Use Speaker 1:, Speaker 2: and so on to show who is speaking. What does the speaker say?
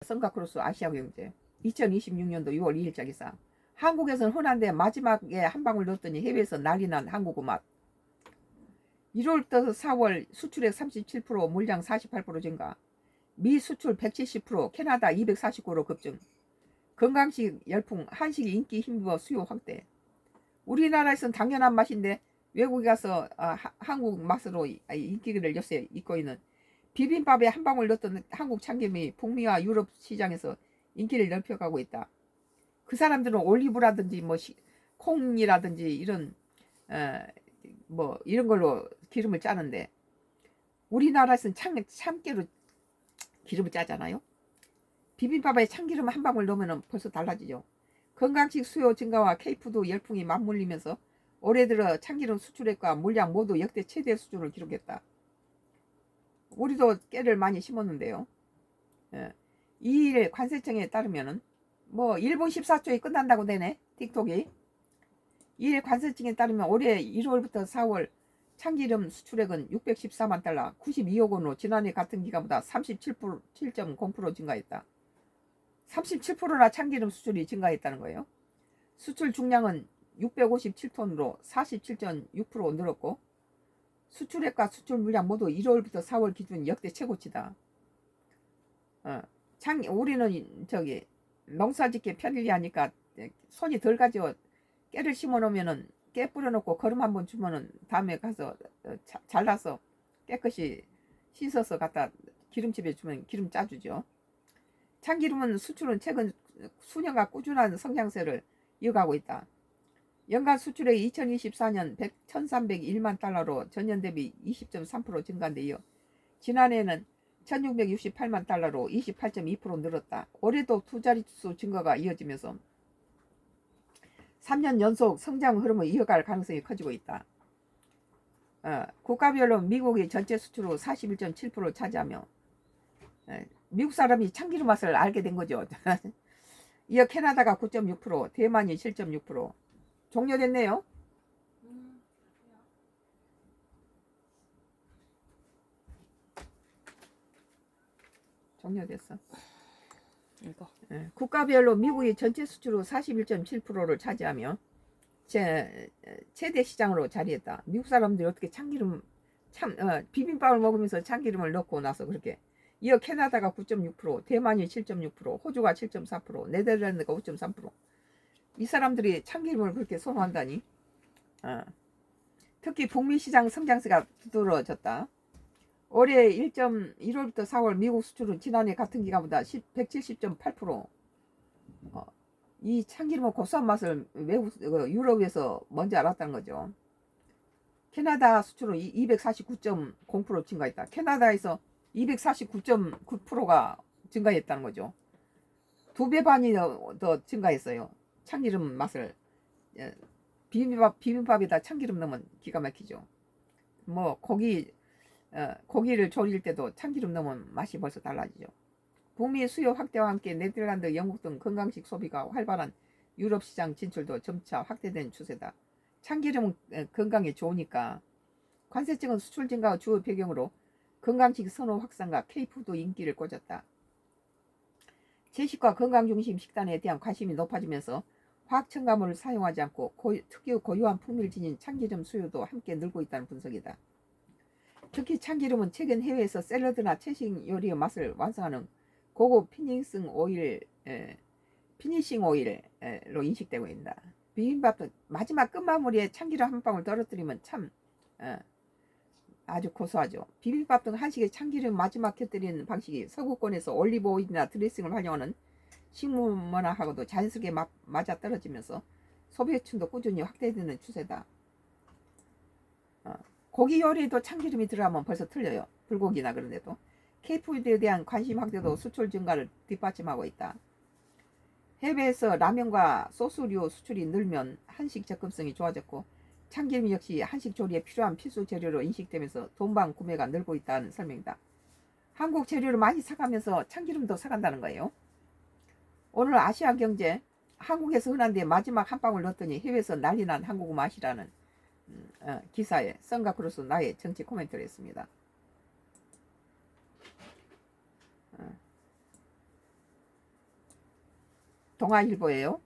Speaker 1: 성가크로스 아시아경제 2026년도 6월 2일자 기사. 한국에서는 흔한데 마지막에 한 방울 넣었더니 해외에서 난리난 한국어 맛. 1월부터 4월 수출액 37%, 물량 48% 증가. 미 수출 170%, 캐나다 249% 급증. 건강식 열풍, 한식이 인기 힘입어 수요 확대. 우리나라에서는 당연한 맛인데 외국에 가서 한국 맛으로 인기를 요새 잇고 있는 비빔밥에 한 방울 넣었던 한국 참기름이 북미와 유럽 시장에서 인기를 넓혀가고 있다. 그 사람들은 올리브라든지 뭐 콩이라든지 이런 뭐 이런 걸로 기름을 짜는데 우리나라에서는 참깨로 기름을 짜잖아요. 비빔밥에 참기름 한 방울 넣으면 벌써 달라지죠. 건강식 수요 증가와 K푸드 열풍이 맞물리면서 올해 들어 참기름 수출액과 물량 모두 역대 최대 수준을 기록했다. 우리도 깨를 많이 심었는데요. 2일 관세청에 따르면은 뭐 1분 14초에 끝난다고 되네. 틱톡이. 2일 관세청에 따르면 올해 1월부터 4월 참기름 수출액은 614만 달러, 92억 원으로 지난해 같은 기간보다 7.0% 증가했다. 37%나 참기름 수출이 증가했다는 거예요. 수출 중량은 657톤으로 47.6% 늘었고 수출액과 수출 물량 모두 1월부터 4월 기준 역대 최고치다. 우리는 저기 농사짓기 편리하니까 손이 덜 가죠. 깨를 심어 놓으면은 깨 뿌려놓고 거름 한번 주면은 다음에 가서 잘라서 깨끗이 씻어서 갖다 기름집에 주면 기름 짜주죠. 참기름은 수출은 최근 수년간 꾸준한 성장세를 이어가고 있다. 연간 수출액 2024년 1,301만 달러로 전년 대비 20.3% 증가한데 이어 지난해에는 1,668만 달러로 28.2% 늘었다. 올해도 두 자릿수 증가가 이어지면서 3년 연속 성장 흐름을 이어갈 가능성이 커지고 있다. 국가별로 미국이 전체 수출로 41.7%를 차지하며 미국 사람이 참기름 맛을 알게 된 거죠. 이어 캐나다가 9.6%, 대만이 7.6%. 종료됐네요. 종료됐어.
Speaker 2: 이거.
Speaker 1: 국가별로 미국이 전체 수출로 41.7%를 차지하며 최대 시장으로 자리했다. 미국 사람들이 어떻게 참기름 비빔밥을 먹으면서 참기름을 넣고 나서 그렇게. 이어 캐나다가 9.6%, 대만이 7.6%, 호주가 7.4%, 네덜란드가 5.3%. 이 사람들이 참기름을 그렇게 선호한다니. 특히 북미 시장 성장세가 두드러졌다. 올해 1월부터 4월 미국 수출은 지난해 같은 기간보다 170.8%. 이 참기름은 고소한 맛을 유럽에서 먼저 알았다는 거죠. 캐나다 수출은 249.0% 증가했다. 캐나다에서 249.9%가 증가했다는 거죠. 2배 반이 더 증가했어요. 참기름 맛을. 비빔밥에다 참기름 넣으면 기가 막히죠. 뭐 고기를 조릴 때도 참기름 넣으면 맛이 벌써 달라지죠. 북미 수요 확대와 함께 네덜란드, 영국 등 건강식 소비가 활발한 유럽 시장 진출도 점차 확대된 추세다. 참기름은 건강에 좋으니까. 관세청은 수출 증가가 주 배경으로 건강식 선호 확산과 K푸드 인기를 꽂았다. 채식과 건강 중심 식단에 대한 관심이 높아지면서 화학 첨가물을 사용하지 않고 특유 고유한 풍미를 지닌 참기름 수요도 함께 늘고 있다는 분석이다. 특히 참기름은 최근 해외에서 샐러드나 채식 요리의 맛을 완성하는 고급 피니싱 오일로 인식되고 있다. 비빔밥도 마지막 끝마무리에 참기름 한 방울 떨어뜨리면 참 아주 고소하죠. 비빔밥 등 한식에 참기름 마지막 곁들이는 방식이 서구권에서 올리브 오일이나 드레싱을 활용하는 식물 문화하고도 자연스럽게 맞아떨어지면서 소비층도 꾸준히 확대되는 추세다. 고기 요리에도 참기름이 들어가면 벌써 틀려요. 불고기나 그런 데도. K푸드에 대한 관심 확대도 수출 증가를 뒷받침하고 있다. 해외에서 라면과 소스류 수출이 늘면 한식 접근성이 좋아졌고 참기름 역시 한식 조리에 필요한 필수 재료로 인식되면서 돈방 구매가 늘고 있다는 설명이다. 한국 재료를 많이 사가면서 참기름도 사간다는 거예요. 오늘 아시아경제, 한국에서 흔한데 마지막 한 방울 넣었더니 해외에서 난리난 한국 맛이라는 기사에 성가크로스 나의 정치 코멘트를 했습니다. 동아일보예요.